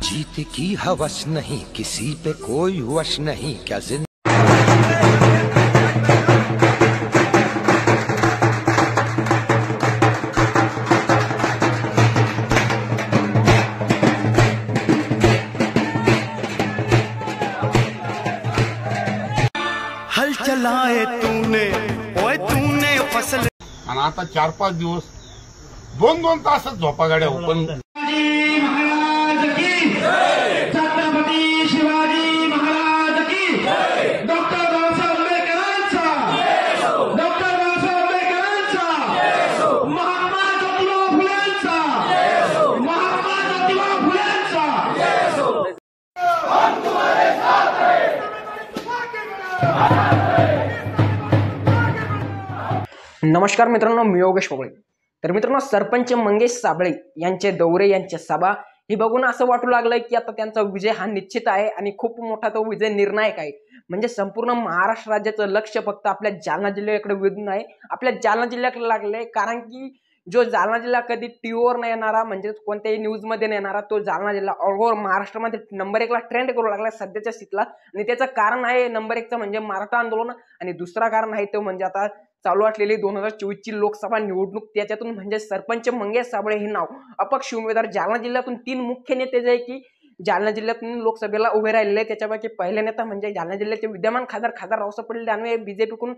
जीत की हवस नहीं, किसी पे कोई वश नहीं, क्या जिंदगी। हल चलाए तूने, ओए तूने फसल। आणि आता 4-5 दिवस 2-2 तासच झोपा गाड्या पण शिवाजी महाराज की जय, छत्रपती शिवाजी महाराज की जय, डॉक्टर बाबासाहेब आंबेडकरांचा, डॉक्टर बाबासाहेब आंबेडकरांचा, महात्मा ज्योतिबा फुलेंचा, महात्मा ज्योतिबा फुलेंचा। नमस्कार मित्रांनो, मी योगेश पोगळे। तर मित्रांनो, सरपंच मंगेश साबळे यांचे दौरे, यांच्या सभा हे बघून असं वाटू लागलंय की आता त्यांचा विजय हा निश्चित आहे आणि खूप मोठा तो विजय निर्णायक आहे। म्हणजे संपूर्ण महाराष्ट्र राज्याचं लक्ष फक्त आपल्या जालना जिल्ह्याकडे वेधून आहे, आपल्या जालना जिल्ह्याकडे लागले। कारण की जो जालना जिल्हा कधी टीव्हीवर नाही येणारा, म्हणजे कोणत्याही न्यूज मध्ये नाही येणारा, तो जालना जिल्हा ऑल ओव्हर महाराष्ट्रामध्ये नंबर 1 ला ट्रेंड करू लागला सध्याच्या स्थितीला। आणि त्याचं कारण आहे नंबर 1चं म्हणजे मराठा आंदोलन, आणि दुसरा कारण आहे तो म्हणजे आता चालू असलेली 2024 ची लोकसभा निवडणूक। त्याच्यातून म्हणजे सरपंच मंगेश साबळे हे नाव अपक्ष उमेदवार जालना जिल्ह्यातून 3 मुख्य नेते जे की जालना जिल्ह्यातून लोकसभेला उभे राहिलेले, त्याच्यापैकी पहिले नेता म्हणजे जालना जिल्ह्याचे विद्यमान खासदार रावसाहेब पाटील दानवे बीजेपीकडून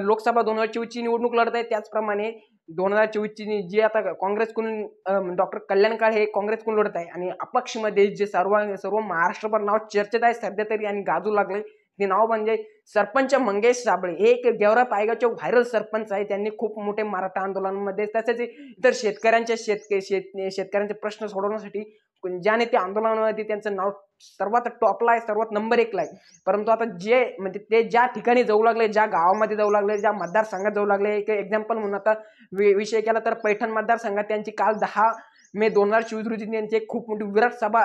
लोकसभा 2024 ची निवडणूक लढत आहे। त्याचप्रमाणे 2024 ची जी आता काँग्रेसकडून डॉक्टर कल्याण काळे हे काँग्रेसकडून लढत आहे। आणि अपक्ष मध्ये जे सर्व महाराष्ट्रभर नाव चर्चेत आहे सध्या तरी आणि गाजू लागले, ते नाव म्हणजे सरपंच मंगेश साबळे। हे एक गेवरा पायगावचे व्हायरल सरपंच आहे। त्यांनी खूप मोठे मराठा आंदोलनामध्ये तसेच इतर शेतकऱ्यांचे प्रश्न सोडवण्यासाठी ज्याने ते आंदोलनामध्ये त्यांचं नाव सर्वात टॉपला आहे, सर्वात नंबर 1 ला आहे। परंतु आता जे म्हणजे ते ज्या ठिकाणी जाऊ लागले, ज्या गावामध्ये जाऊ लागले, ज्या मतदारसंघात जाऊ लागले, एक एक्झाम्पल म्हणून आता विषय केला तर पैठण मतदारसंघात त्यांची काल 10 मे 2024 रोजी त्यांची खूप मोठी विराट सभा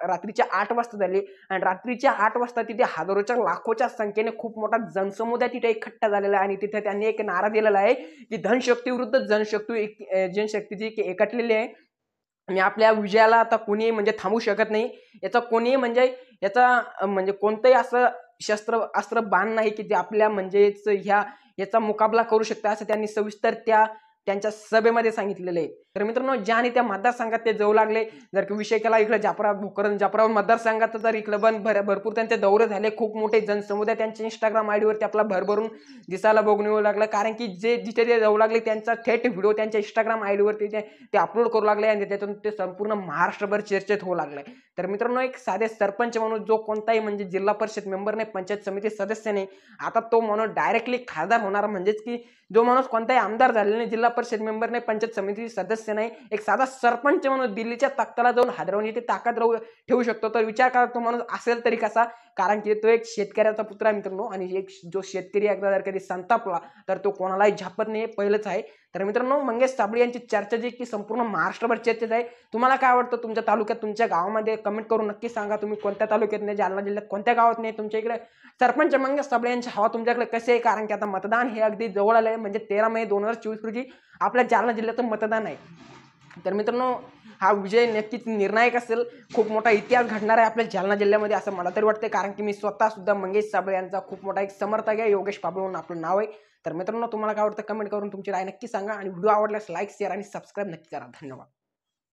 रात्रीच्या 8 वाजता झाली। आणि रात्रीच्या 8 वाजता तिथे हजारोच्या लाखोच्या संख्येने खूप मोठा जनसमुदाय तिथे इकट्ठा झालेला आहे। आणि तिथे त्यांनी एक नारा दिलेला आहे की धनशक्ती विरुद्ध जनशक्ती जी एकटलेली आहे आणि आपल्या विजयाला आता कोणी म्हणजे थांबू शकत नाही। याचा कोणी म्हणजे कोणतंही असं अस्त्र बाण नाही की जे आपल्या याचा मुकाबला करू शकता, असं त्यांनी सविस्तर त्यांच्या सभेमध्ये सांगितलेलं आहे। तर मित्रांनो, ज्याने त्या मतदारसंघात ते जाऊ लागले, जर का विषय केला इकडे जाफराबाद मतदारसंघात, तर इकडे भरपूर त्यांचे दौरे झाले, खूप मोठे जनसमुदाय त्यांच्या इंस्टाग्राम आयडी वरती आपला भरभरून दिसायला बघून येऊ लागला। कारण की जिथे ते जाऊ लागले त्यांचा थेट व्हिडिओ त्यांच्या इंस्टाग्राम आयडी वरती ते अपलोड करू लागले आणि त्यातून ते संपूर्ण महाराष्ट्रभर चर्चेत होऊ लागले। तर मित्रांनो, एक साधे सरपंच म्हणून जो कोणताही म्हणजे जिल्हा परिषद मेंबर नाही, पंचायत समिती सदस्य नाही, आता तो माणूस डायरेक्टली खासदार होणार। म्हणजेच की जो माणूस कोणताही आमदार झालेला नाही, जिल्हा परिषद मेंबर नाही, पंचायत समिती सदस्य नाही, एक साधा सरपंच म्हणून दिल्लीच्या तख्ताला जाऊन हादरवण्याची ताकद ठेवू शकतो। तर विचार करा तो माणूस असेल तरी कसा, कारण की तो एक शेतकऱ्याचा पुत्र आहे मित्रांनो। आणि एक जो शेतकरी एकदा जर कधी संतापला तर तो कोणालाही झापत नाही, पहिलंच आहे। तर मित्रांनो, मंगेश साबळे यांची चर्चा जी की संपूर्ण महाराष्ट्रभर चर्चेत आहे। तुम्हाला काय वाटतं तुमच्या तालुक्यात, तुमच्या गावामध्ये कमेंट करून नक्की सांगा। तुम्ही कोणत्या तालुक्यात नाही, जालना जिल्ह्यात कोणत्या गावात नाही, तुमच्या इकडे सरपंच मंगेश साबळे यांची हवा तुमच्याकडे कशी आहे? कारण की आता मतदान हे अगदी जवळ आलं आहे, म्हणजे 13 मे 2024 रोजी आपल्या जालना जिल्ह्यातून मतदान आहे। तर मित्रांनो, हा विजय नक्कीच निर्णायक असेल, खूप मोठा इतिहास घडणार आहे आपल्या जालना जिल्ह्यामध्ये असं मला तरी वाटतं। कारण की मी स्वतः सुद्धा मंगेश साबळे यांचा खूप मोठा एक समर्थक आहे, योगेश पाबळे म्हणून आपलं नाव आहे। तर मित्रांनो, तुम्हाला काय वाटतं कमेंट करून तुमची राय नक्की सांगा आणि व्हिडिओ आवडल्यास लाईक, शेअर आणि सबस्क्राईब नक्की करा। धन्यवाद।